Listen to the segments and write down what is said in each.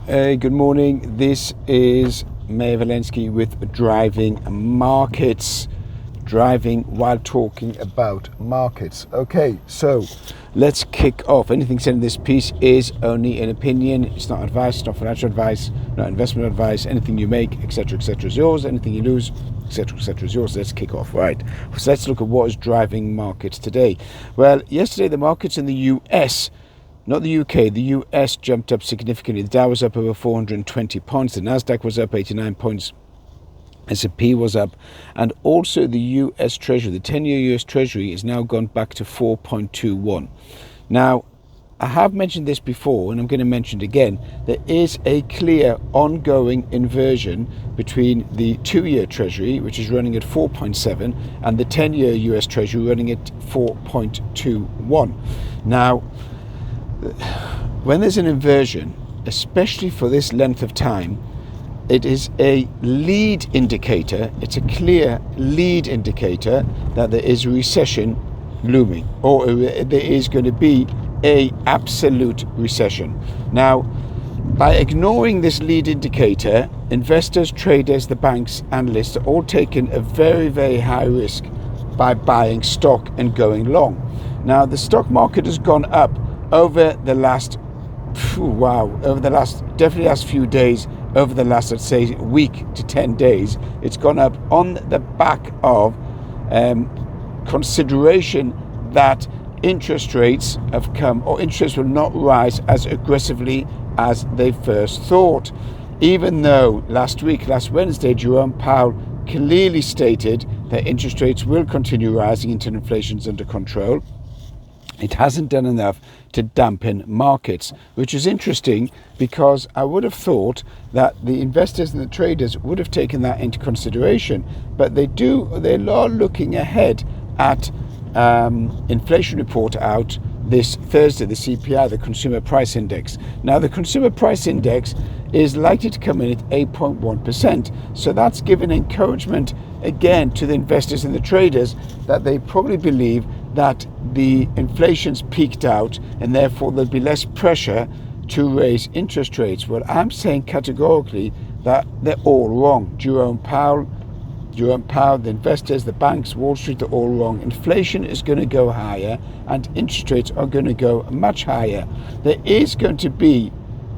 Good morning. This is Mayor Valensky with Driving Markets. Driving while talking about markets. Okay, so let's kick off. Anything said in this piece is only an opinion. It's not advice, it's not financial advice, not investment advice. Anything you make, etc., is yours. Anything you lose, etc., is yours. Let's kick off. Right. So let's look at what is driving markets today. Well, yesterday the markets in the US, not the UK, the US jumped up significantly. The Dow was up over 420 points. The Nasdaq was up 89 points. S&P was up, and also the US Treasury, the 10-year US Treasury, is now gone back to 4.21. Now, I have mentioned this before, and I'm going to mention it again. There is a clear ongoing inversion between the 2-year Treasury, which is running at 4.7, and the 10-year US Treasury running at 4.21. Now, when there's an inversion, especially for this length of time, it is a lead indicator, it's a clear lead indicator that there is a recession looming, or there is going to be a absolute recession. Now, by ignoring this lead indicator, investors, traders, the banks, analysts are all taking a very, very high risk by buying stock and going long. Now, the stock market has gone up over the last, definitely last few days, over the last, let's say, week to 10 days. It's gone up on the back of consideration that interest rates have come, or interest will not rise as aggressively as they first thought. Even though last Wednesday, Jerome Powell clearly stated that interest rates will continue rising until inflation is under control, it hasn't done enough to dampen markets, which is interesting because I would have thought that the investors and the traders would have taken that into consideration, but they are looking ahead at inflation report out this Thursday, the CPI, the Consumer Price Index. Now, the Consumer Price Index is likely to come in at 8.1%. So that's given encouragement again to the investors and the traders that they probably believe that the inflation's peaked out and therefore there'll be less pressure to raise interest rates. Well, I'm saying categorically that they're all wrong. Jerome Powell, the investors, the banks, Wall Street, are all wrong. Inflation is going to go higher and interest rates are going to go much higher. There is going to be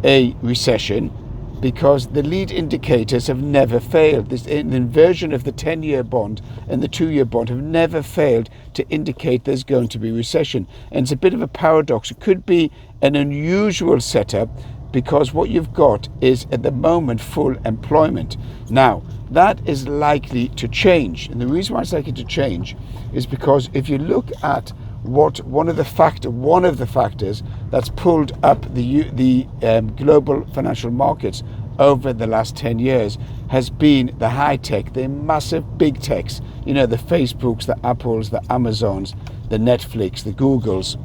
a recession because the lead indicators have never failed. This inversion of the 10-year bond and the 2-year bond have never failed to indicate there's going to be recession. And it's a bit of a paradox. It could be an unusual setup because what you've got is at the moment full employment. Now, that is likely to change. And the reason why it's likely to change is because if you look at what one of the factors that's pulled up the global financial markets over the last 10 years has been the high tech, the massive big techs, the Facebooks, the Apples, the Amazons, the Netflix, the Googles.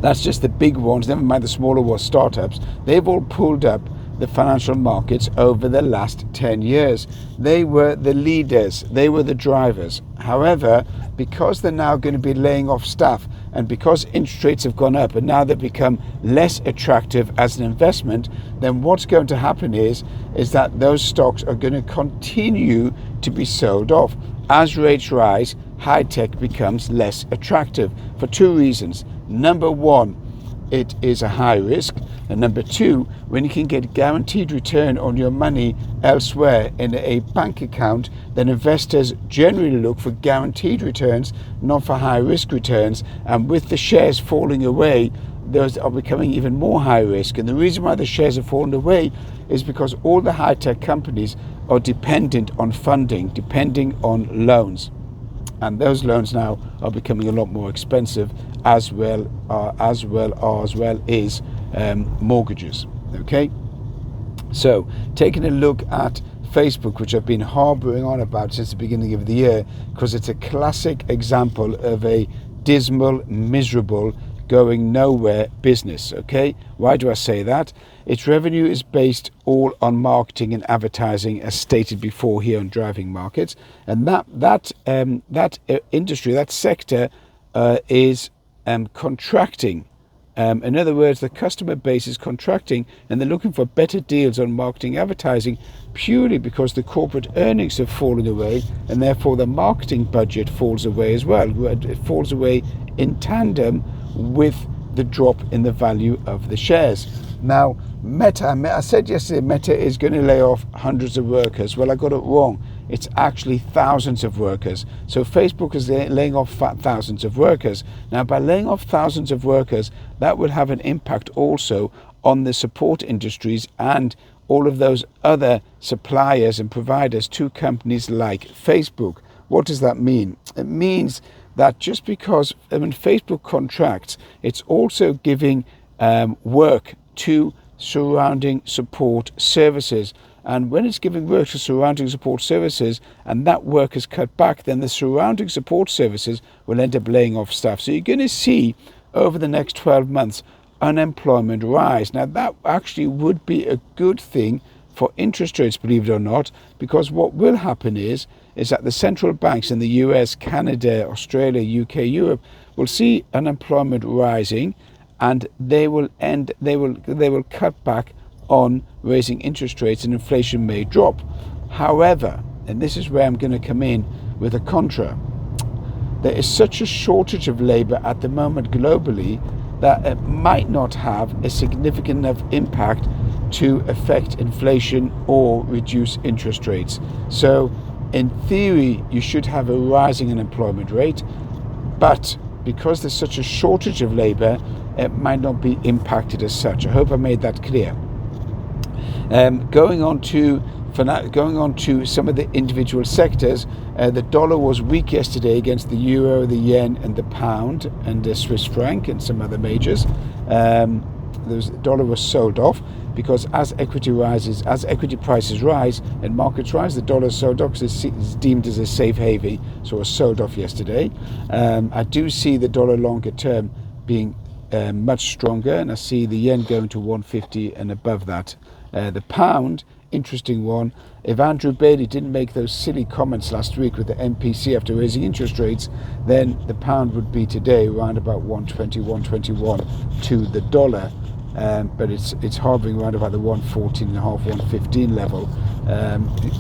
That's just the big ones, never mind the smaller ones, startups. They've all pulled up the financial markets over the last 10 years. They were the leaders, they were the drivers. However, because they're now going to be laying off staff and because interest rates have gone up and now they've become less attractive as an investment, then what's going to happen is that those stocks are going to continue to be sold off. As rates rise, high tech becomes less attractive for two reasons. Number one, it is a high risk, and number two, when you can get guaranteed return on your money elsewhere in a bank account, then investors generally look for guaranteed returns, not for high risk returns. And with the shares falling away, those are becoming even more high risk. And the reason why the shares have fallen away is because all the high tech companies are dependent on funding, depending on loans. And those loans now are becoming a lot more expensive, as well as mortgages. Okay, so taking a look at Facebook, which I've been harboring on about since the beginning of the year, because it's a classic example of a dismal, miserable, going nowhere business. Okay, why do I say that? Its revenue is based all on marketing and advertising, as stated before here on Driving Markets, and that industry, that sector, is contracting In other words, the customer base is contracting and they're looking for better deals on marketing advertising purely because the corporate earnings have fallen away, and therefore the marketing budget falls away as well. It falls away in tandem with the drop in the value of the shares. Now, Meta, I said yesterday Meta is going to lay off hundreds of workers. Well, I got it wrong. It's actually thousands of workers. So Facebook is laying off thousands of workers. Now, by laying off thousands of workers, that will have an impact also on the support industries and all of those other suppliers and providers to companies like Facebook. What does that mean? It means that just because when Facebook contracts, it's also giving work to surrounding support services. And when it's giving work to surrounding support services and that work is cut back, then the surrounding support services will end up laying off staff. So you're going to see over the next 12 months unemployment rise. Now that actually would be a good thing for interest rates, believe it or not, because what will happen is that the central banks in the US, Canada, Australia, UK, Europe will see unemployment rising, and they will cut back on raising interest rates and inflation may drop. However, and this is where I'm going to come in with a contra, there is such a shortage of labour at the moment globally that it might not have a significant enough impact to affect inflation or reduce interest rates. So in theory, you should have a rising unemployment rate, but because there's such a shortage of labour, it might not be impacted as such. I hope I made that clear. Going on to some of the individual sectors, the dollar was weak yesterday against the euro, the yen, and the pound, and the Swiss franc, and some other majors. The dollar was sold off because as equity prices rise and markets rise, the dollar is sold off because it's deemed as a safe haven, so it was sold off yesterday. I do see the dollar longer term being much stronger, and I see the yen going to 150 and above that. The pound, interesting one. If Andrew Bailey didn't make those silly comments last week with the MPC after raising interest rates, then the pound would be today around about 120, 121 to the dollar. But it's hovering around about the 114.5, 115 level.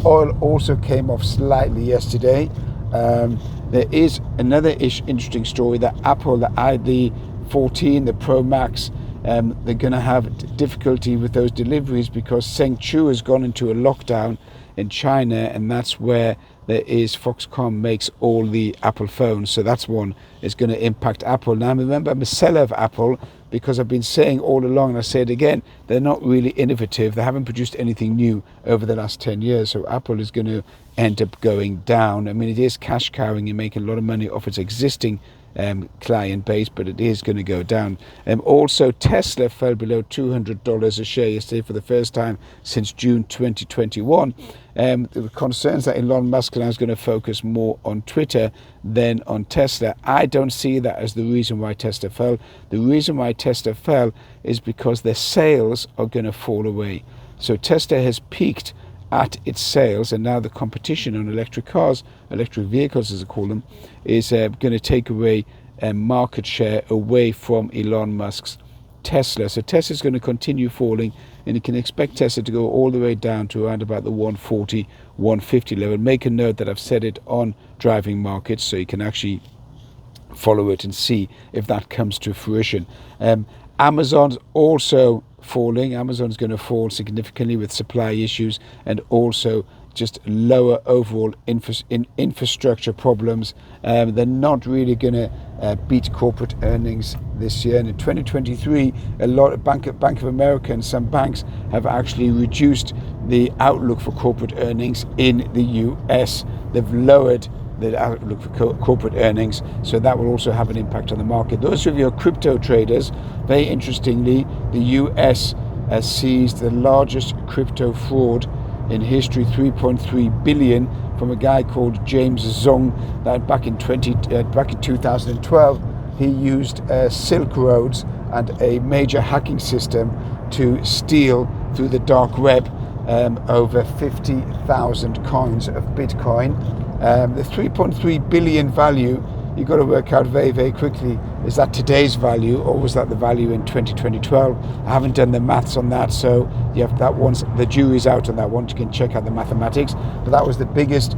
Oil also came off slightly yesterday. There is another interesting story that Apple, the 14, the Pro Max, they're going to have difficulty with those deliveries because Zhengzhou has gone into a lockdown in China, and that's where Foxconn makes all the Apple phones. So that's one is going to impact Apple. Now remember, I'm a seller of Apple because I've been saying all along, and I say it again, they're not really innovative. They haven't produced anything new over the last 10 years. So Apple is going to end up going down. I mean, it is cash cowing and making a lot of money off its existing client base, but it is going to go down. Also, Tesla fell below $200 a share yesterday for the first time since June 2021. There were concerns that Elon Musk now is going to focus more on Twitter than on Tesla. I don't see that as the reason why Tesla fell. The reason why Tesla fell is because their sales are going to fall away. So Tesla has peaked at its sales, and now the competition on electric cars, electric vehicles as I call them, is going to take away market share away from Elon Musk's Tesla. So Tesla's going to continue falling, and you can expect Tesla to go all the way down to around about the 140, 150 level. Make a note that I've said it on Driving Markets, so you can actually follow it and see if that comes to fruition. Amazon's also falling. Amazon's going to fall significantly with supply issues and also just lower overall infrastructure problems. They're not really going to beat corporate earnings this year. And in 2023, a lot of Bank of America and some banks have actually reduced the outlook for corporate earnings in the US. They've lowered the outlook for corporate earnings, so that will also have an impact on the market. Those of you who are crypto traders, very interestingly, the US seized the largest crypto fraud in history, 3.3 billion, from a guy called James Zhong. That back in 2012, he used Silk Roads and a major hacking system to steal through the dark web over 50,000 coins of Bitcoin. The 3.3 billion value, you've got to work out very, very quickly is that today's value, or was that the value in 2012? I haven't done the maths on that, so you have that. Once the jury's out on that one, you can check out the mathematics. But that was the biggest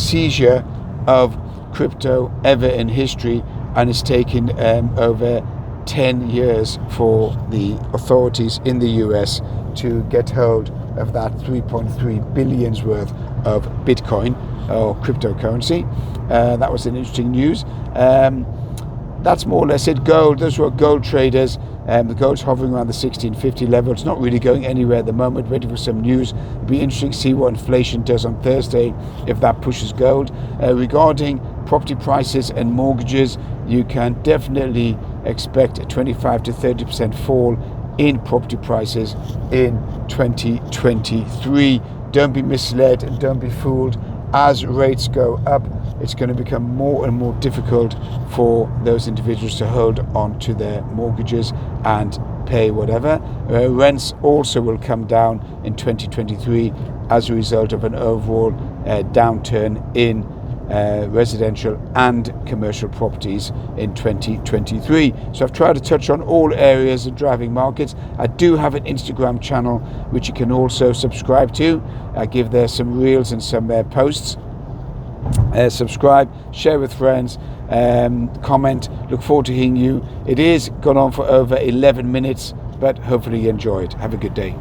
seizure of crypto ever in history, and it's taken over 10 years for the authorities in the US to get hold of that 3.3 billions worth of Bitcoin or cryptocurrency. That was an interesting news. That's more or less it. Gold, those were gold traders. The gold's hovering around the 1650 level. It's not really going anywhere at the moment, waiting for some news. It'll be interesting to see what inflation does on Thursday, if that pushes gold. Regarding property prices and mortgages, you can definitely expect a 25 to 30% fall in property prices in 2023. Don't be misled and don't be fooled. As rates go up, it's going to become more and more difficult for those individuals to hold on to their mortgages and pay whatever. Rents also will come down in 2023 as a result of an overall downturn in residential and commercial properties in 2023. So I've tried to touch on all areas of driving markets. I do have an Instagram channel which you can also subscribe to. I give there some reels and some posts. Subscribe, share with friends, comment. Look forward to hearing you. It is gone on for over 11 minutes, but hopefully you enjoyed. Have a good day.